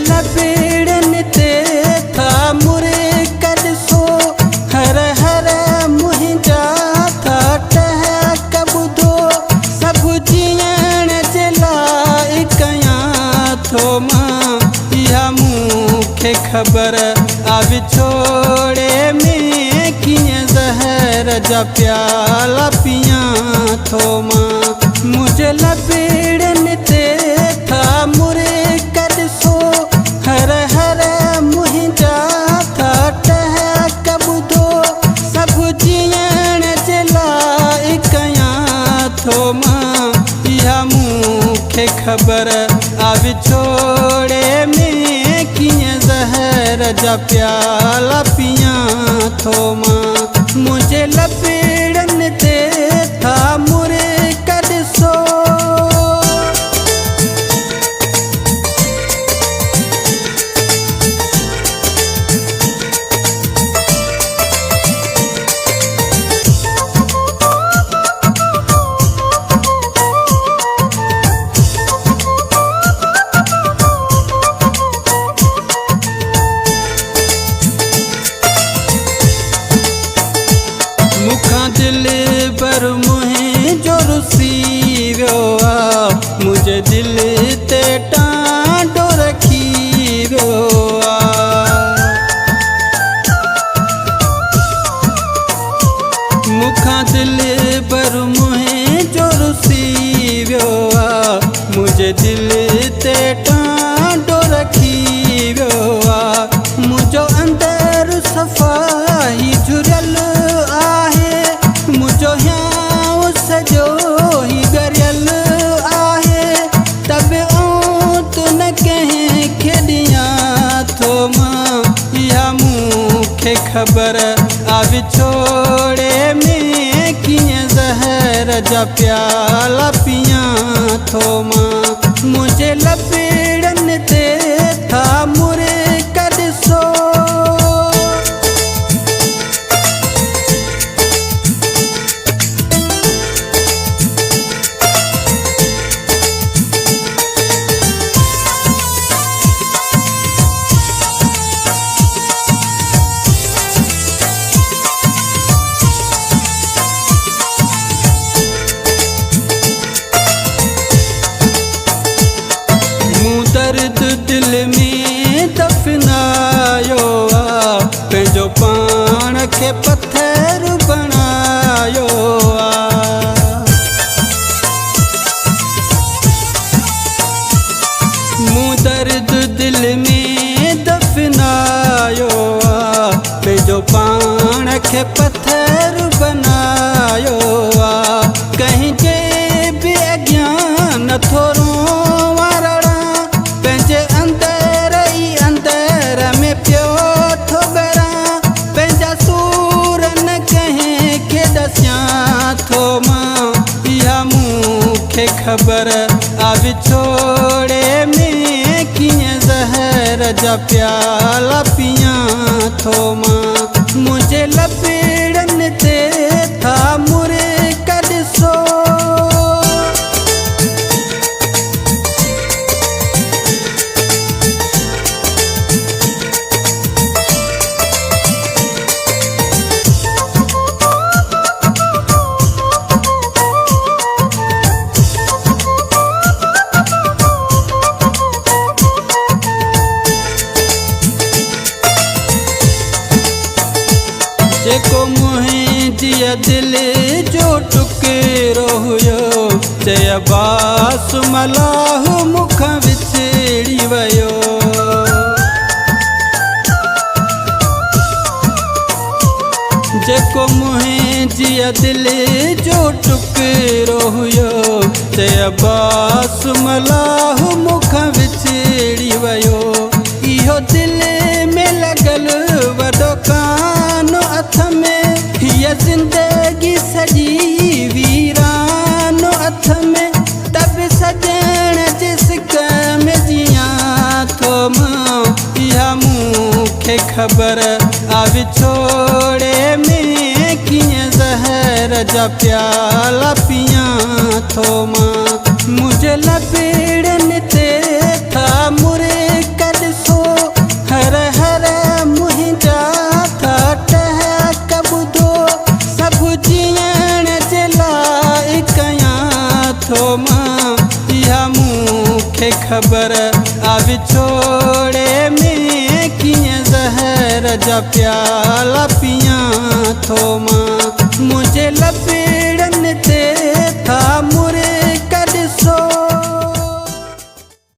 लपेड़न ते था मुरे कद सो हर हर मुहिंजा था टह कबूदो सब जीअण जे लाइ कयां थो मां इहा मूंखे ख़बर आ विछोड़े में कीअं ज़हर जा प्याला पियां थो मां मुंहिंजे लपेड़न ते था मुरे कद सो हर हर मुहिंजा था टह कबूदो सब जीअण जे लाइ कयां थो मां इहा मूंखे ख़बर आ विछोड़े में कीअं ज़हर जा प्याला पियां थो मां मुंहिंजे लपेड़न ते था मुरे कद सो मुखां दिल पर मुंहिंजो रुसी वियो आहे मुंहिंजे दिल ते टांडो रखी वियो आहे मुखां दिल पर मुंहिंजो रुसी वियो आहे मुंहिंजे दिल ते टांडो रखी वियो आहे मुंहिंजो अंदरि सफ़ाई झुरियल मुंहिंजो हियां सॼो ई गरियल आहे तबे तू न कंहिंखे ॾियां थो मां इहा मूंखे ख़बर आ विछोड़े में कीअं ज़हर जा प्याला पियां थो मां मुंहिंजे लपेड़न ते था मुरे कद सो दर्द दिल में दफनायो आ पंहिंजो पाण खे पत्थर बणायो आ मूं दर्द दिल में दफनायो आ पंहिंजो पाण खे पत्थर बनायो आ कहीं जे बि अॻियां नथो ख़बर आ विछोड़े में कीअं ज़हर जा प्याला पियां थो मां मुंहिंजे लपेड़न ते था मुरे कद सो जेको मुंहिंजी दिल जो टुकड़ो हुयो चइबास मलाह मुखां विछड़ी वियो जेको मुंहिंजी दिल जो टुकड़ो हुयो चइबास मलाह मुखां विछड़ी वियो इहो दिल में लॻल वॾो कानो हथ में हीअ ज़िंदगी सॼी वीरानो हथ में तब सजण जे सिक में जियां थो मां इहा मूंखे ख़बर आ विछोड़े में कीअं ज़हर जा प्याला पियां थो मां मुंहिंजे लपेड़न ते था मुरे कद कंहिंखे ख़बर आ विछोड़े में कीअं ज़हर जा प्याला पियां थो।